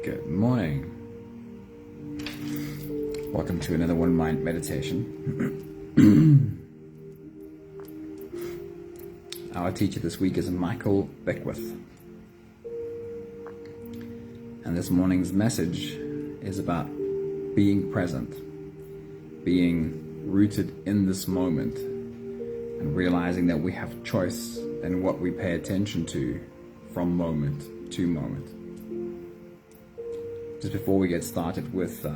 Good morning. Welcome to another One Mind meditation. Our teacher this week is Michael Beckwith. And this morning's message is about being present, being rooted in this moment, and realizing that we have choice in what we pay attention to from moment to moment. Just before we get started with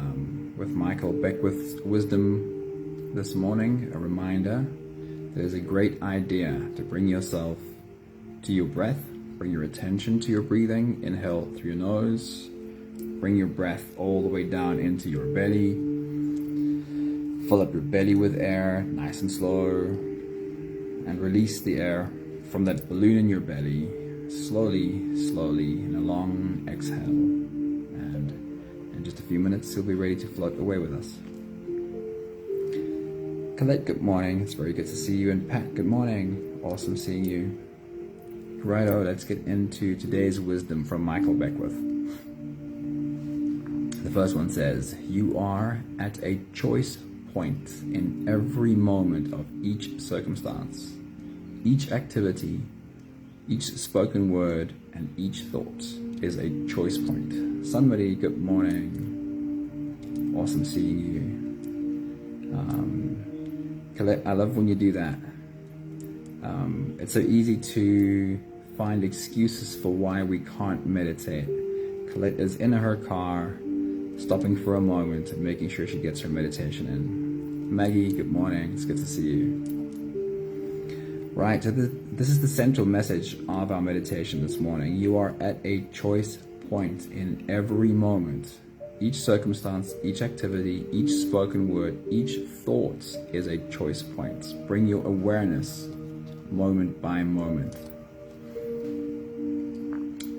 Michael Beckwith's wisdom this morning, a reminder, there's a great idea to bring yourself to your breath, bring your attention to your breathing. Inhale through your nose, bring your breath all the way down into your belly, fill up your belly with air, nice and slow, and release the air from that balloon in your belly, slowly, in a long exhale. In just a few minutes, he'll be ready to float away with us. Colette, good morning. It's very good to see you. And Pat, good morning. Awesome seeing you. Righto, let's get into today's wisdom from Michael Beckwith. The first one says, you are at a choice point in every moment of each circumstance, each activity, each spoken word, and each thought is a choice point. Somebody, good morning. Awesome seeing you. Colette, I love when you do that. It's so easy to find excuses for why we can't meditate. Colette is in her car, stopping for a moment and making sure she gets her meditation in. Maggie, good morning. It's good to see you. Right, so this is the central message of our meditation this morning. You are at a choice point in every moment. Each circumstance, each activity, each spoken word, each thought is a choice point. Bring your awareness moment by moment.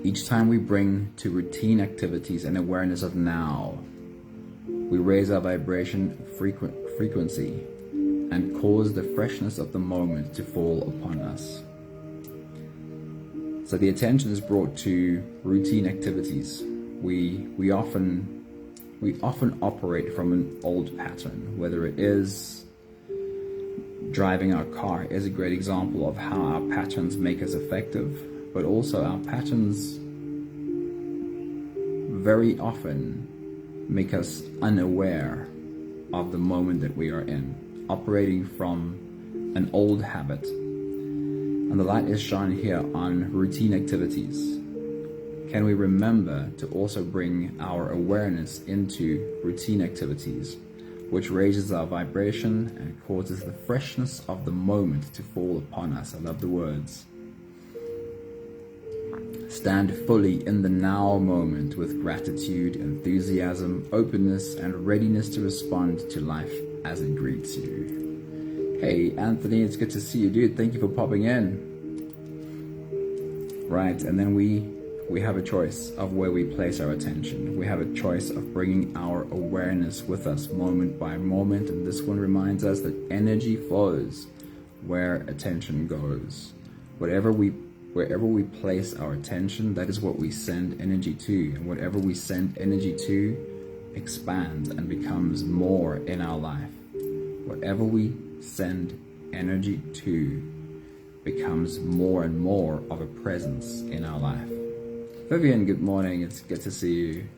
Each time we bring to routine activities an awareness of now, we raise our vibration frequency and cause the freshness of the moment to fall upon us. So the attention is brought to routine activities. We often operate from an old pattern, whether it is driving our car is a great example of how our patterns make us effective, but also our patterns very often make us unaware of the moment that we are in, operating from an old habit. And the light is shone here on routine activities. Can we remember to also bring our awareness into routine activities, which raises our vibration and causes the freshness of the moment to fall upon us? I love the words. Stand fully in the now moment with gratitude, enthusiasm, openness, and readiness to respond to life as it greets you. Hey, Anthony, it's good to see you, dude. Thank you for popping in. Right, and then we have a choice of where we place our attention. We have a choice of bringing our awareness with us moment by moment, and this one reminds us that energy flows where attention goes. Wherever we place our attention, that is what we send energy to, and whatever we send energy to expands and becomes more in our life. Whatever we send energy to becomes more and more of a presence in our life. Vivian, good morning. It's good to see you.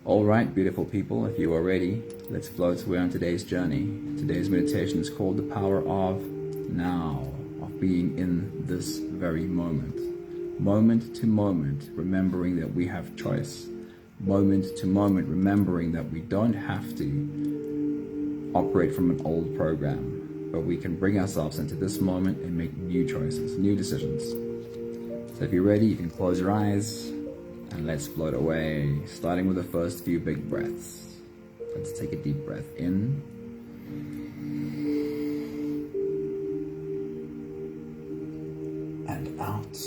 All right, beautiful people, if you are ready, let's float away on today's journey. Today's meditation is called the power of now, of being in this very moment. Moment to moment, remembering that we have choice. Moment to moment, remembering that we don't have to operate from an old program, but we can bring ourselves into this moment and make new choices, new decisions. So if you're ready, you can close your eyes and let's float away, starting with the first few big breaths. Let's take a deep breath in. And out.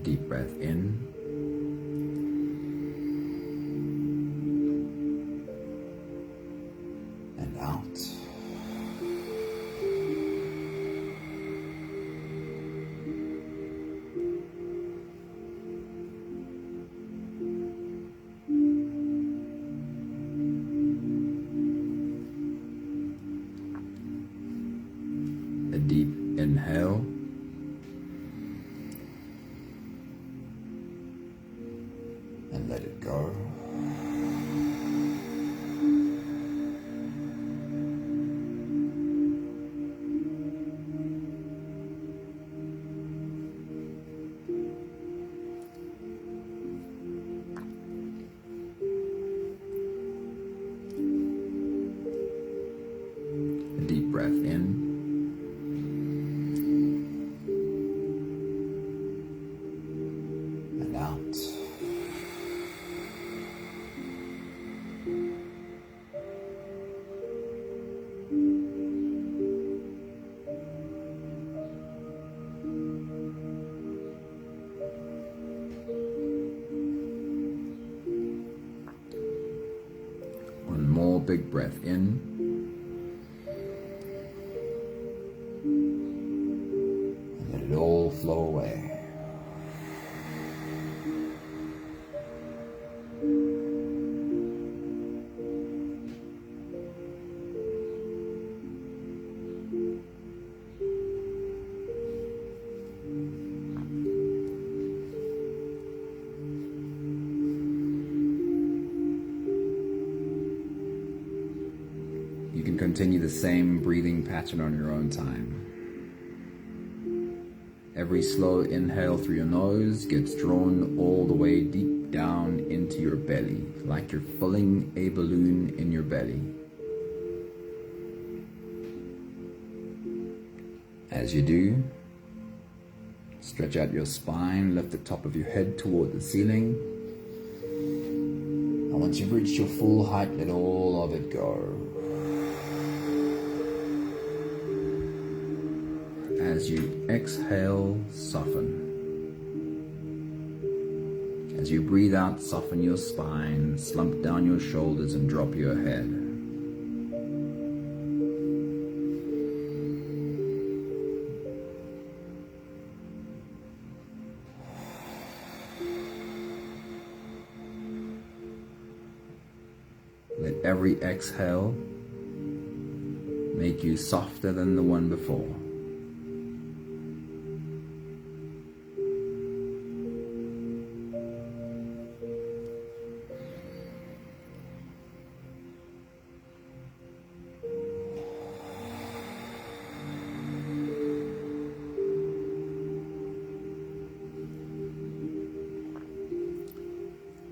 Deep breath in and let it go. A deep breath in. And out. One more big breath in. And let it all flow away. You can continue the same breathing pattern on your own time. Every slow inhale through your nose gets drawn all the way deep down into your belly, like you're filling a balloon in your belly. As you do, stretch out your spine, lift the top of your head toward the ceiling. And once you've reached your full height, let all of it go. As you exhale, soften. As you breathe out, soften your spine, slump down your shoulders and drop your head. Let every exhale make you softer than the one before.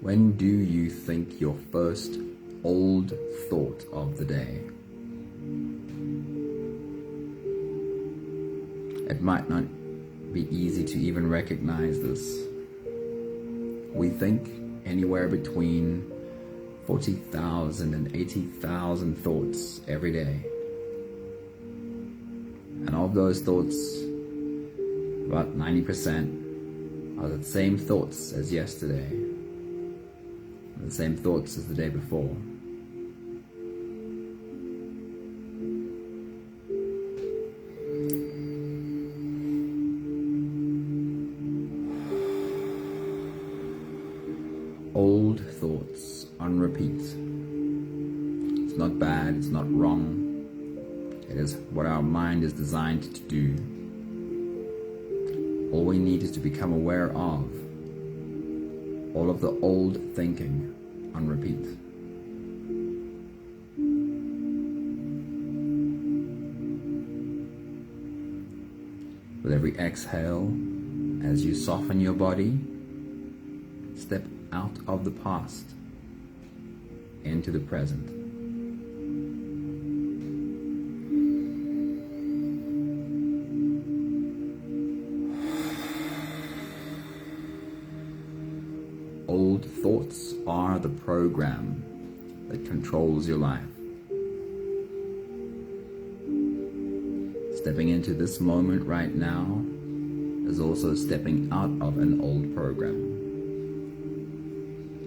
When do you think your first old thought of the day? It might not be easy to even recognize this. We think anywhere between 40,000 and 80,000 thoughts every day. And of those thoughts, about 90% are the same thoughts as yesterday, and the same thoughts as the day before. Old thoughts on repeat. It's not bad, it's not wrong. It is what our mind is designed to do. All we need is to become aware of all of the old thinking on repeat. With every exhale, as you soften your body, step out of the past into the present. Old thoughts are the program that controls your life. Stepping into this moment right now is also stepping out of an old program.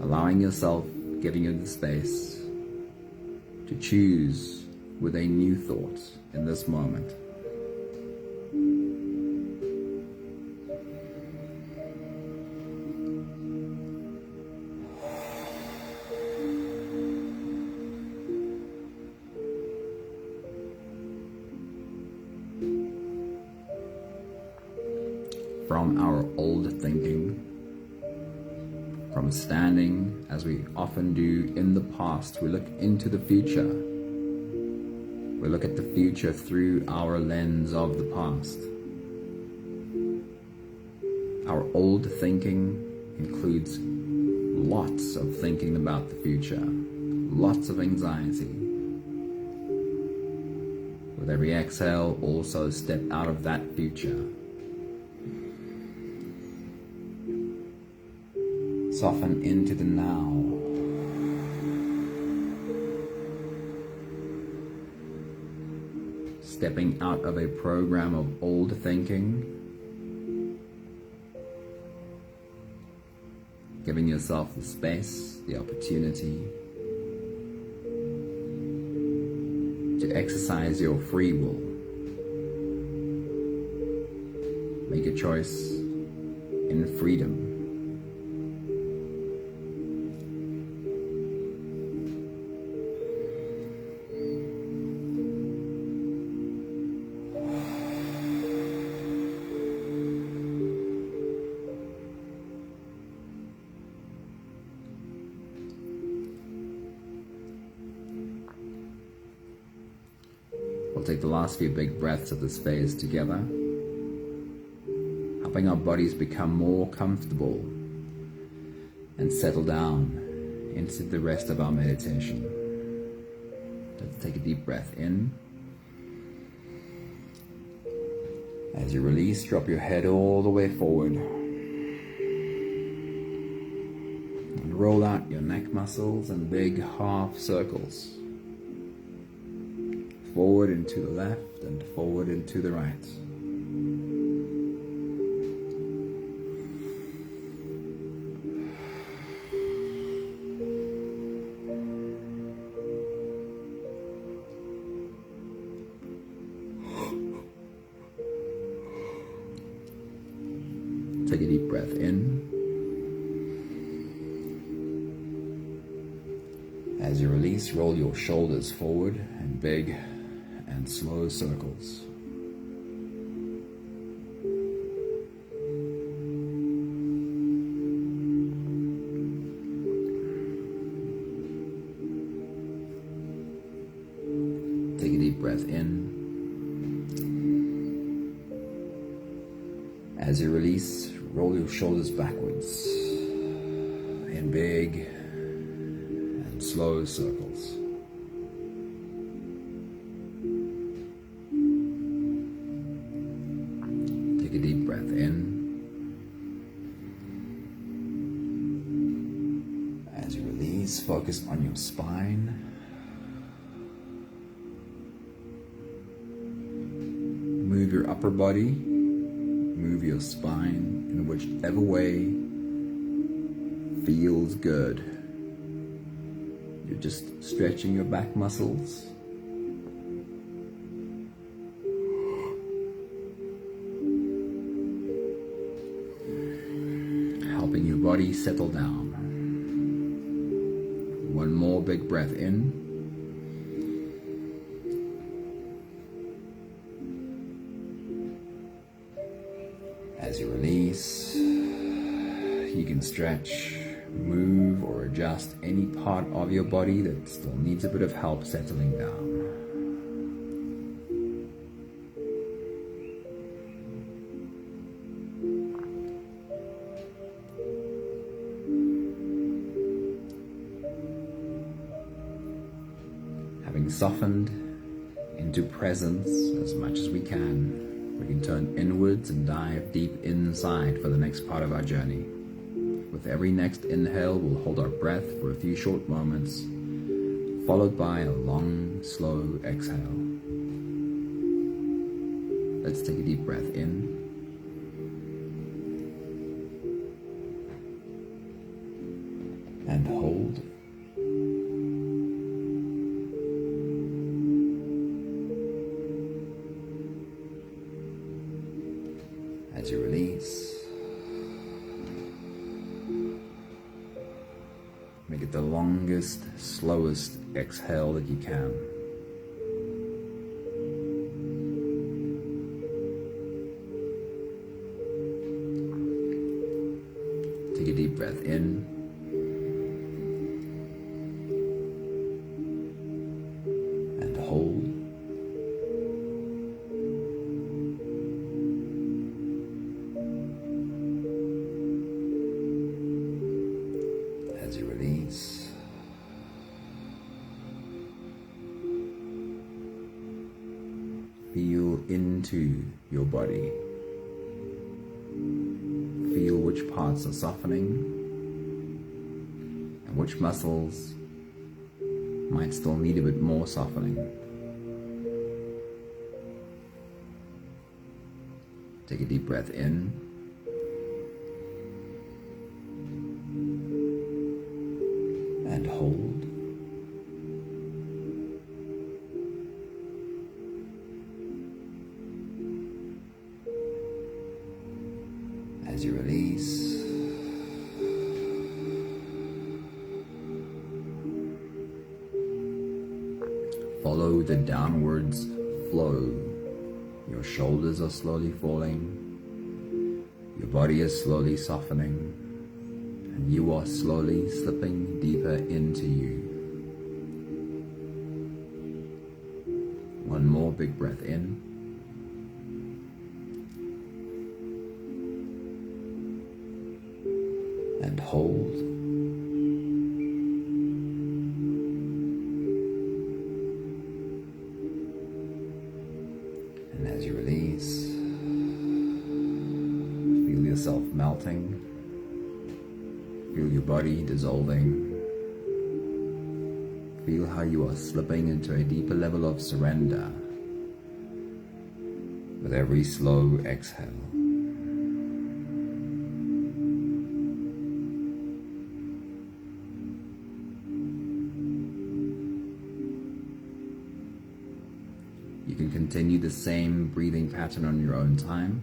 Allowing yourself, giving you the space to choose with a new thought in this moment. From our old thinking, From standing, as we often do in the past, we look into the future. We look at the future through our lens of the past. Our old thinking includes lots of thinking about the future, lots of anxiety. With every exhale, also step out of that future. Soften into the now. Stepping out of a program of old thinking. Giving yourself the space, the opportunity to exercise your free will. Make a choice in freedom. We'll take the last few big breaths of this phase together, helping our bodies become more comfortable and settle down into the rest of our meditation. Let's take a deep breath in. As you release, drop your head all the way forward. And roll out your neck muscles in big half circles. Forward and to the left and forward and to the right. Take a deep breath in. As you release, roll your shoulders forward in big and slow circles. Take a deep breath in. As you release, roll your shoulders backwards in big and slow circles. Take a deep breath in. As you release, focus on your spine. Move your upper body, move your spine in whichever way feels good. You're just stretching your back muscles. Helping your body settle down. One more big breath in. As you release, you can stretch, move, or adjust any part of your body that still needs a bit of help settling down. Having softened into presence as much as we can, we can turn inwards and dive deep inside for the next part of our journey. With every next inhale, we'll hold our breath for a few short moments, followed by a long, slow exhale. Let's take a deep breath in. And hold. As you release, make it the longest, slowest exhale that you can. Take a deep breath in. release, feel into your body. Feel which parts are softening and which muscles might still need a bit more softening. Take a deep breath in. And hold. As you release, follow the downwards flow. Your shoulders are slowly falling, your body is slowly softening, and you are slowly slipping deeper into you. One more big breath in. And hold. And as you release, feel yourself melting. Feel your body dissolving. Feel how you are slipping into a deeper level of surrender with every slow exhale. You can continue the same breathing pattern on your own time.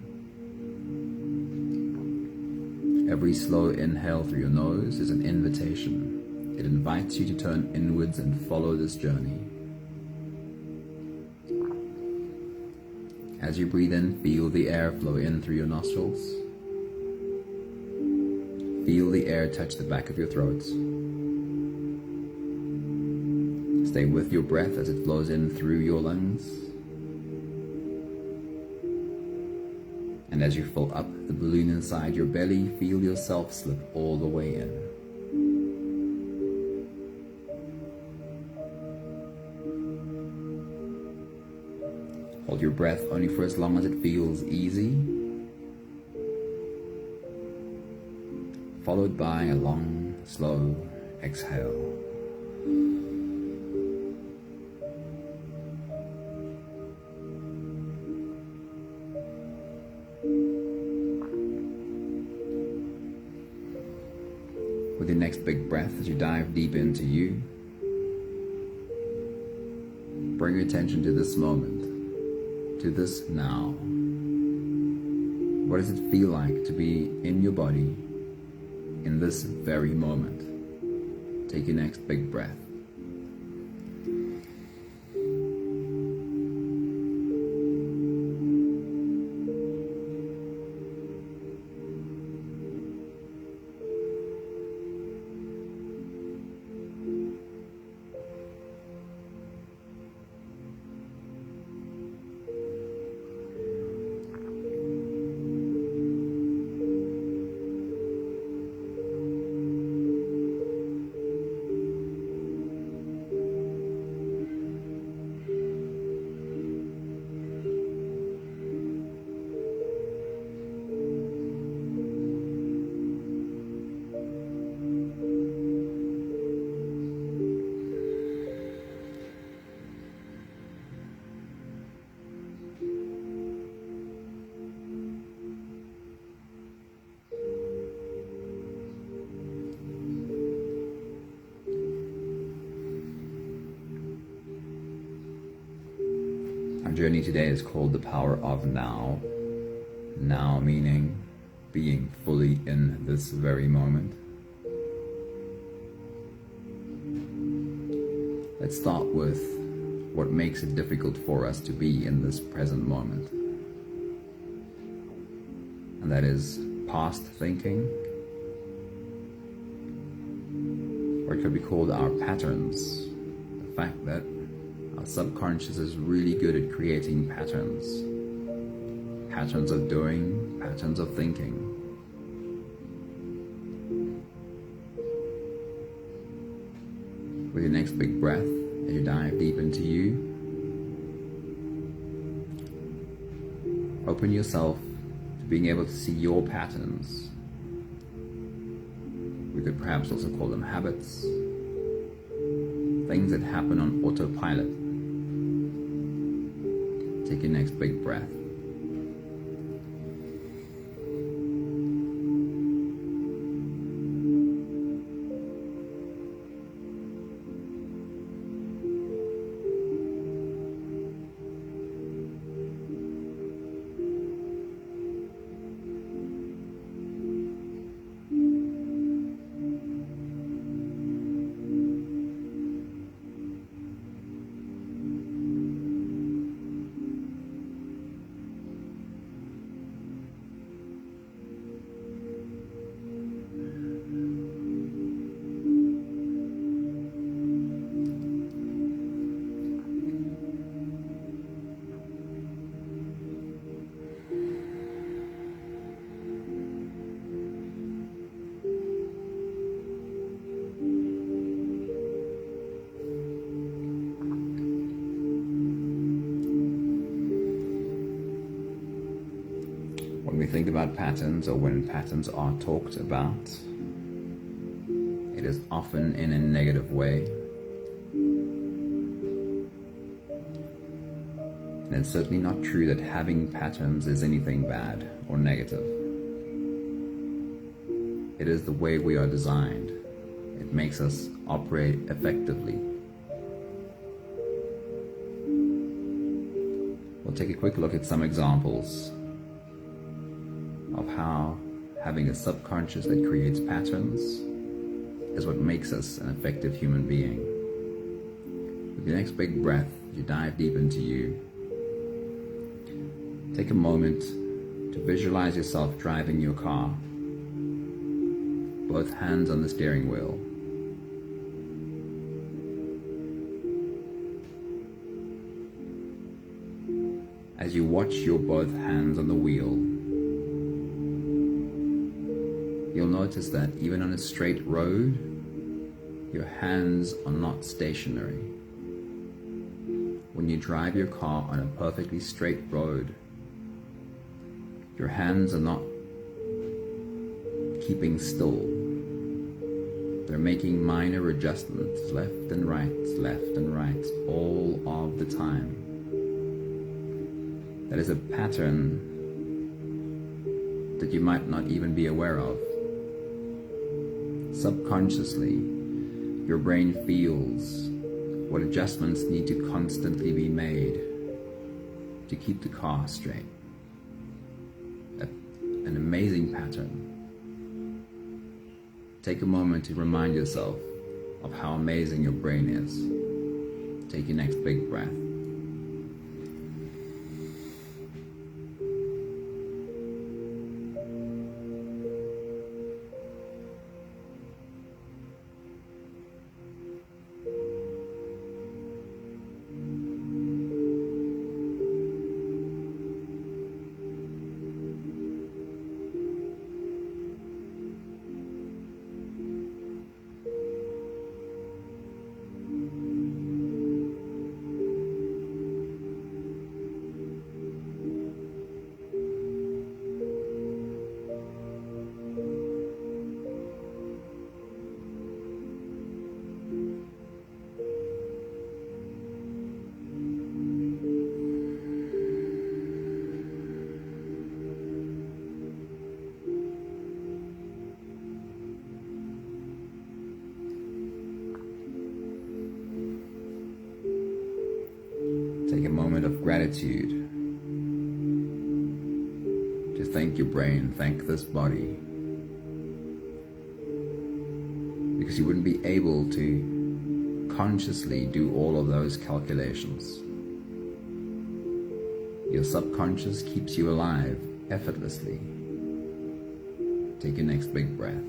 Every slow inhale through your nose is an invitation. It invites you to turn inwards and follow this journey. As you breathe in, feel the air flow in through your nostrils. Feel the air touch the back of your throat. Stay with your breath as it flows in through your lungs. And as you fill up the balloon inside your belly, feel yourself slip all the way in. Hold your breath only for as long as it feels easy, followed by a long, slow exhale. With your next big breath, as you dive deep into you, bring your attention to this moment, to this now. What does it feel like to be in your body in this very moment? Take your next big breath. Our journey today is called the power of now. Now meaning being fully in this very moment. Let's start with what makes it difficult for us to be in this present moment. And that is past thinking, or it could be called our patterns. The fact that our subconscious is really good at creating patterns. Patterns of doing, patterns of thinking. With your next big breath, as you dive deep into you, open yourself to being able to see your patterns. We could perhaps also call them habits, things that happen on autopilot. Take your next big breath. When we think about patterns, or when patterns are talked about, it is often in a negative way. And it's certainly not true that having patterns is anything bad or negative. It is the way we are designed. It makes us operate effectively. We'll take a quick look at some examples of how having a subconscious that creates patterns is what makes us an effective human being. With your next big breath, you dive deep into you. Take a moment to visualize yourself driving your car, both hands on the steering wheel. As you watch your both hands on the wheel, you'll notice that even on a straight road, your hands are not stationary. When you drive your car on a perfectly straight road, your hands are not keeping still. They're making minor adjustments, left and right, all of the time. That is a pattern that you might not even be aware of. Subconsciously, your brain feels what adjustments need to constantly be made to keep the car straight. An amazing pattern. Take a moment to remind yourself of how amazing your brain is. Take your next big breath. Take a moment of gratitude to thank your brain, thank this body, because you wouldn't be able to consciously do all of those calculations. Your subconscious keeps you alive effortlessly. Take your next big breath.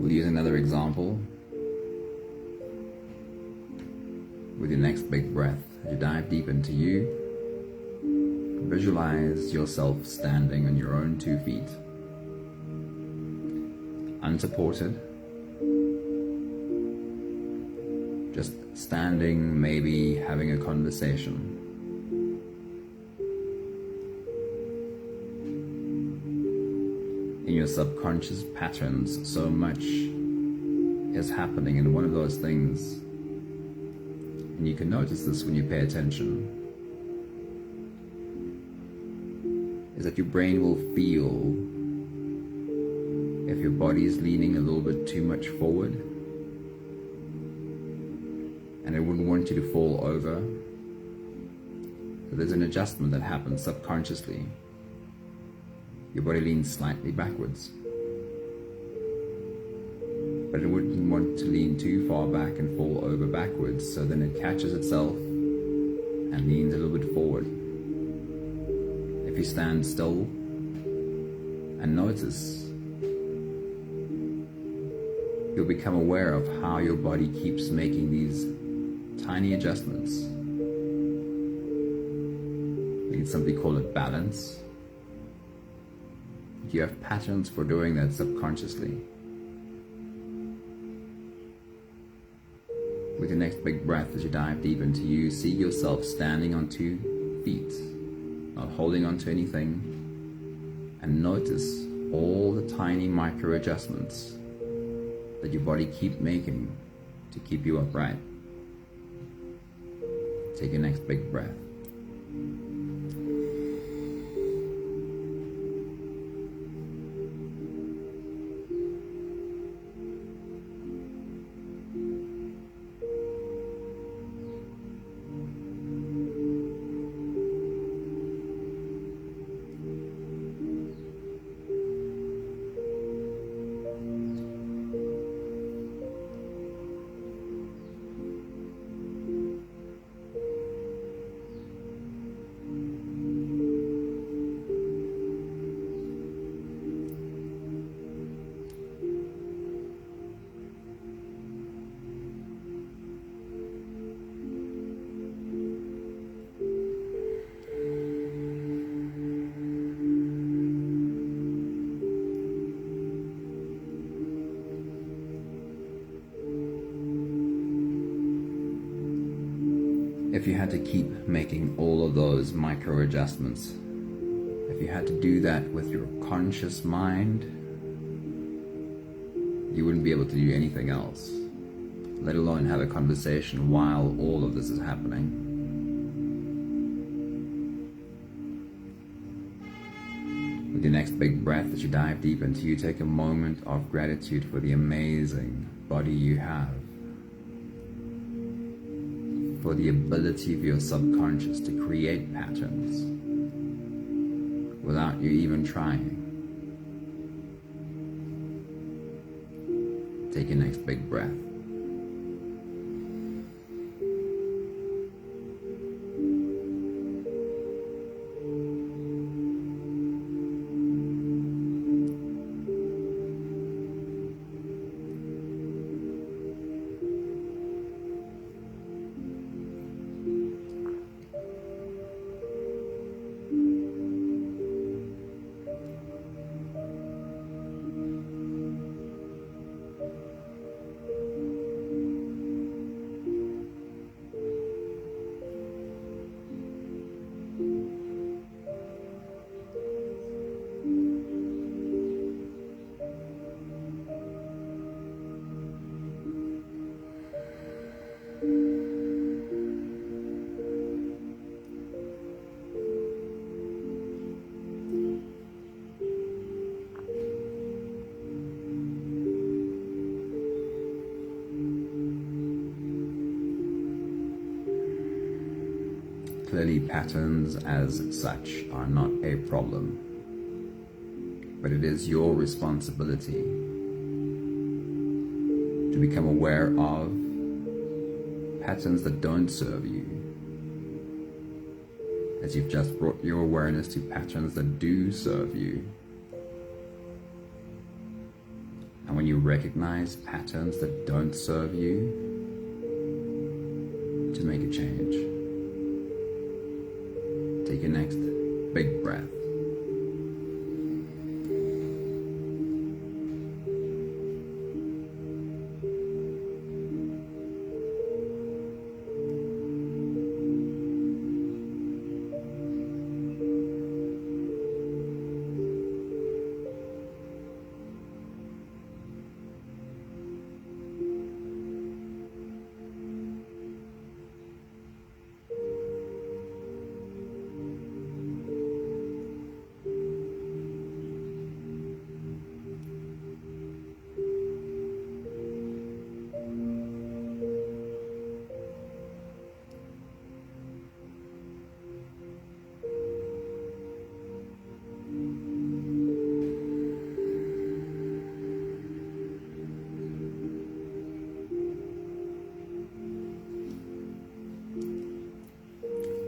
We'll use another example with your next big breath. As you dive deep into you, visualize yourself standing on your own 2 feet, unsupported, just standing, maybe having a conversation. In your subconscious patterns, so much is happening, and one of those things, and you can notice this when you pay attention, is that your brain will feel if your body is leaning a little bit too much forward, and it wouldn't want you to fall over. So there's an adjustment that happens subconsciously. Your body leans slightly backwards, but it wouldn't want to lean too far back and fall over backwards, so then it catches itself and leans a little bit forward. If you stand still and notice, you'll become aware of how your body keeps making these tiny adjustments. You can simply call it balance. You have patterns for doing that subconsciously. With your next big breath, as you dive deep into you, see yourself standing on 2 feet, not holding on to anything, and notice all the tiny micro adjustments that your body keeps making to keep you upright. Take your next big breath. If you had to keep making all of those micro adjustments, if you had to do that with your conscious mind, you wouldn't be able to do anything else, let alone have a conversation while all of this is happening. With your next big breath, as you dive deep into you, take a moment of gratitude for the amazing body you have, for the ability of your subconscious to create patterns without you even trying. Take your next big breath. Clearly, patterns as such are not a problem, but it is your responsibility to become aware of patterns that don't serve you, as you've just brought your awareness to patterns that do serve you. And when you you recognize patterns that don't serve you, to make a change. Take your next big breath.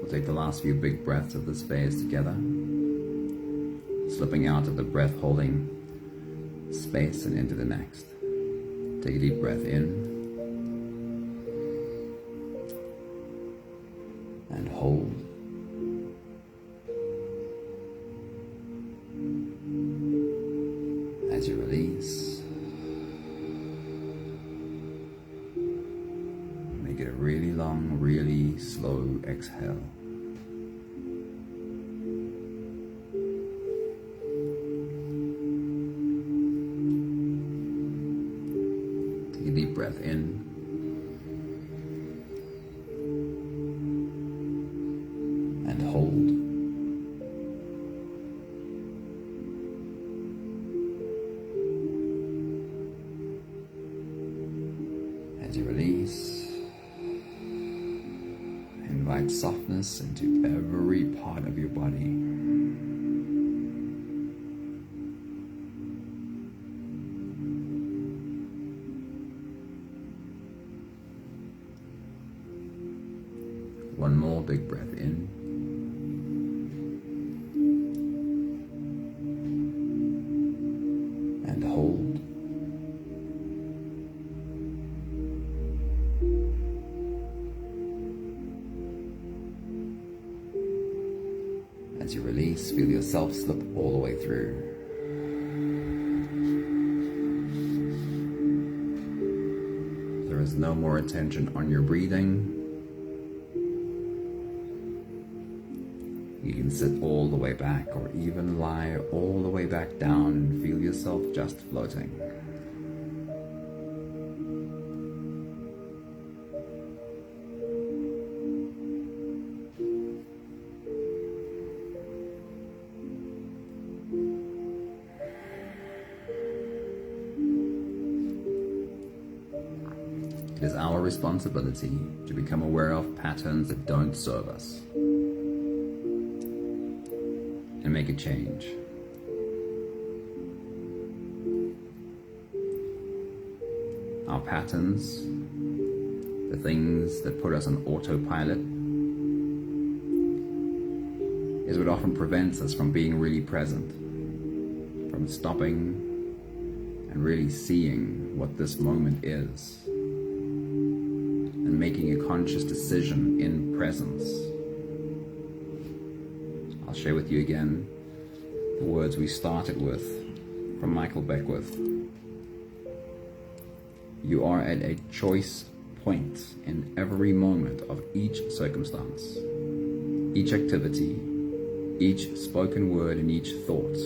We'll take the last few big breaths of this phase together, slipping out of the breath holding space and into the next. Take a deep breath in and hold. As you release, make it a really long, really slow exhale. Take a deep breath in and hold. As you release, invite softness into every part of your body. One more big breath in. And hold. As you release, feel yourself slip all the way through. There is no more attention on your breathing. You can sit all the way back or even lie all the way back down and feel yourself just floating. It is our responsibility to become aware of patterns that don't serve us and make a change. Our patterns, the things that put us on autopilot, is what often prevents us from being really present, from stopping and really seeing what this moment is, and making a conscious decision in presence. I'll share with you again the words we started with from Michael Beckwith. You are at a choice point in every moment of each circumstance, each activity, each spoken word, and each thought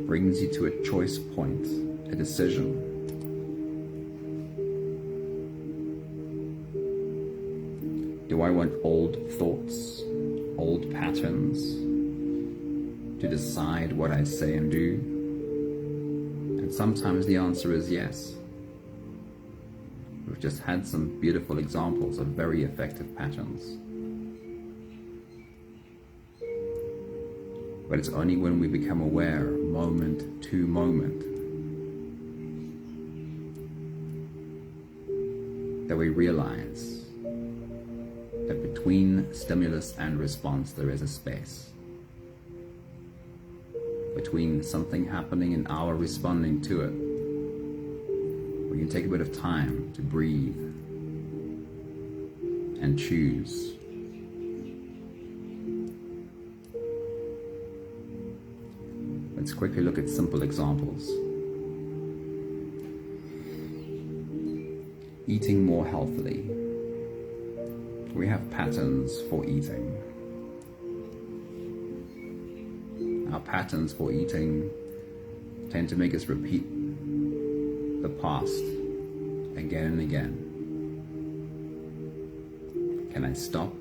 brings you to a choice point, a decision. Do I want old thoughts, old patterns to decide what I say and do? And sometimes the answer is yes. We've just had some beautiful examples of very effective patterns. But it's only when we become aware, moment to moment, that we realize that between stimulus and response there is a space. Between something happening and our responding to it, can take a bit of time to breathe and choose. Let's quickly look at simple examples. Eating more healthily. We have patterns for eating. Our patterns for eating tend to make us repeat the past again and again. Can I stop?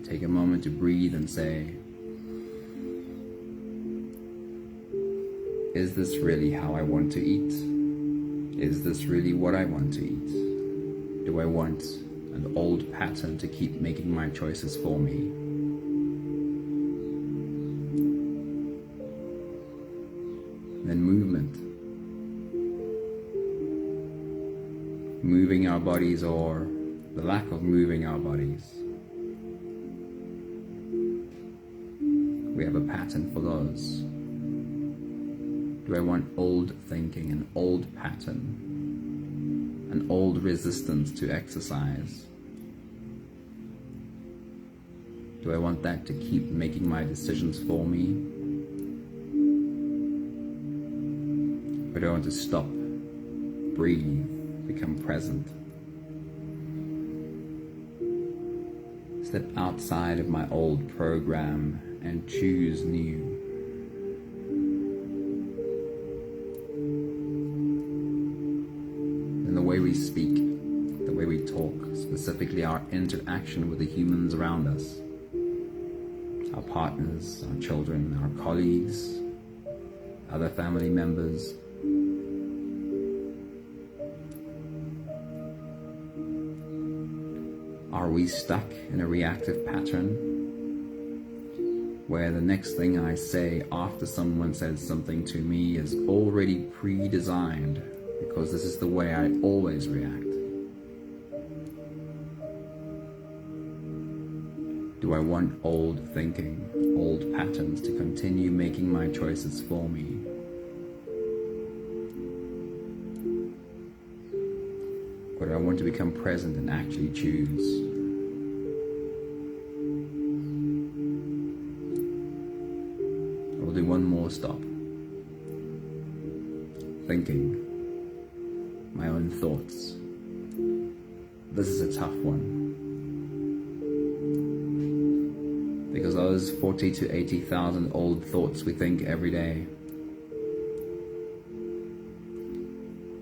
Take a moment to breathe and say, is this really how I want to eat? Is this really what I want to eat? Do I want an old pattern to keep making my choices for me? Then movement. Moving our bodies or the lack of moving our bodies. We have a pattern for those. Do I want old thinking, an old pattern, an old resistance to exercise? Do I want that to keep making my decisions for me? Or do I want to stop, breathe, become present? Step outside of my old program and choose new. And the way we speak, the way we talk, specifically our interaction with the humans around us, our partners, our children, our colleagues, other family members. Are we stuck in a reactive pattern where the next thing I say after someone says something to me is already pre-designed because this is the way I always react? Do I want old thinking, old patterns to continue making my choices for me? Or do I want to become present and actually choose? I'll do one more stop. Thinking. My own thoughts. This is a tough one. Because those 40 to 80,000 old thoughts we think every day,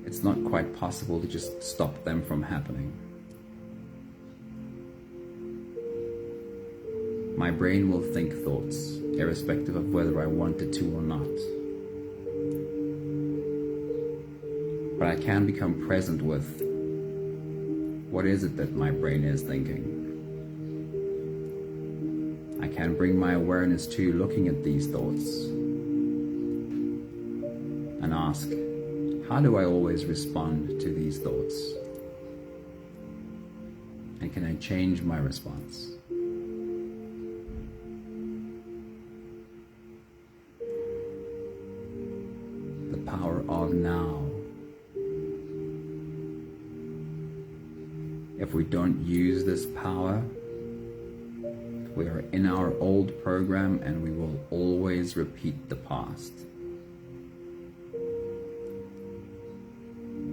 it's not quite possible to just stop them from happening. My brain will think thoughts, irrespective of whether I wanted to or not. But I can become present with what is it that my brain is thinking. I can bring my awareness to looking at these thoughts and ask, how do I always respond to these thoughts? And can I change my response? The power of now. If we don't use this power, we are in our old program and we will always repeat the past.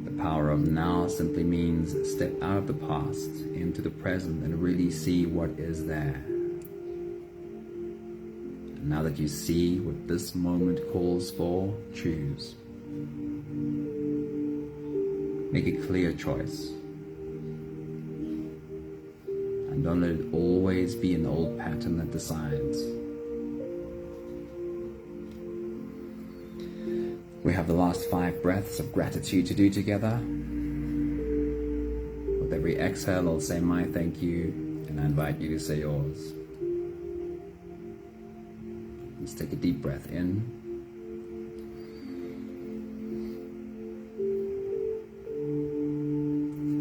The power of now simply means step out of the past into the present and really see what is there. And now that you see what this moment calls for, choose. Make a clear choice. And don't let it always be an old pattern that decides. We have the last 5 breaths of gratitude to do together. With every exhale, I'll say my thank you, and I invite you to say yours. Let's take a deep breath in.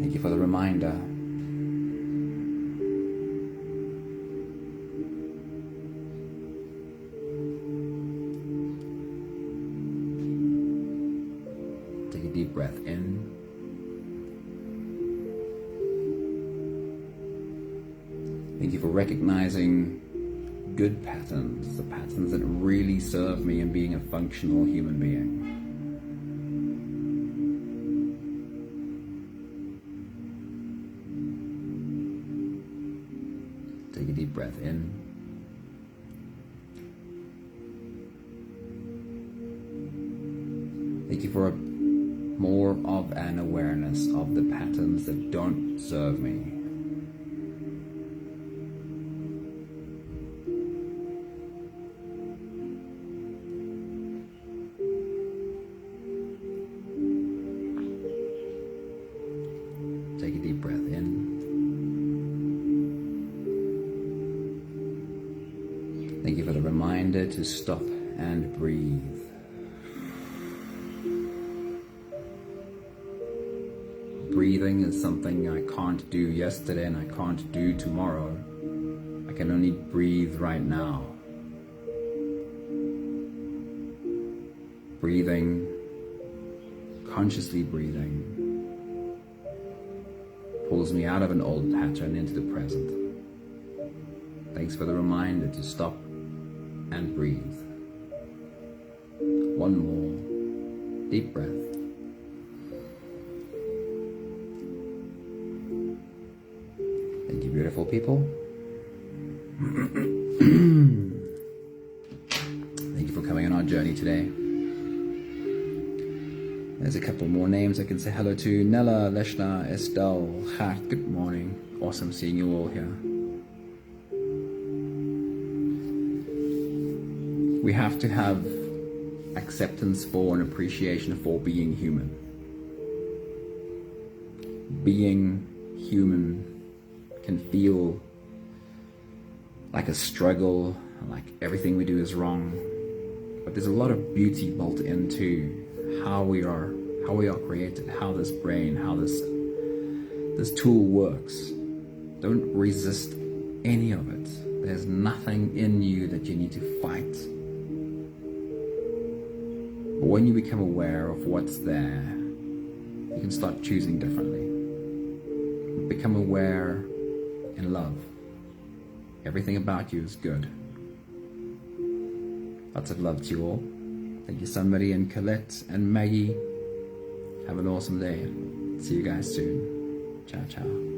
Thank you for the reminder. deep breath in. Thank you for recognizing good patterns, the patterns that really serve me in being a functional human being. Take a deep breath in. Thank you for more of an awareness of the patterns that don't serve me. Take a deep breath in. Thank you for the reminder to stop and breathe. Breathing is something I can't do yesterday and I can't do tomorrow. I can only breathe right now. Breathing, consciously breathing, pulls me out of an old pattern into the present. Thanks for the reminder to stop and breathe. One more deep breath. Thank you, beautiful people. Thank you for coming on our journey today. There's a couple more names I can say hello to. Nella, Leshna, Estelle, Gert, good morning. Awesome seeing you all here. We have to have acceptance for and appreciation for being human. Being human can feel like a struggle, like everything we do is wrong. But there's a lot of beauty built into how we are created, how this brain, how this tool works. Don't resist any of it. There's nothing in you that you need to fight. But when you become aware of what's there, you can start choosing differently. Become aware and love. Everything about you is good. Lots of love to you all. Thank you, somebody, and Colette and Maggie. Have an awesome day. See you guys soon. Ciao, ciao.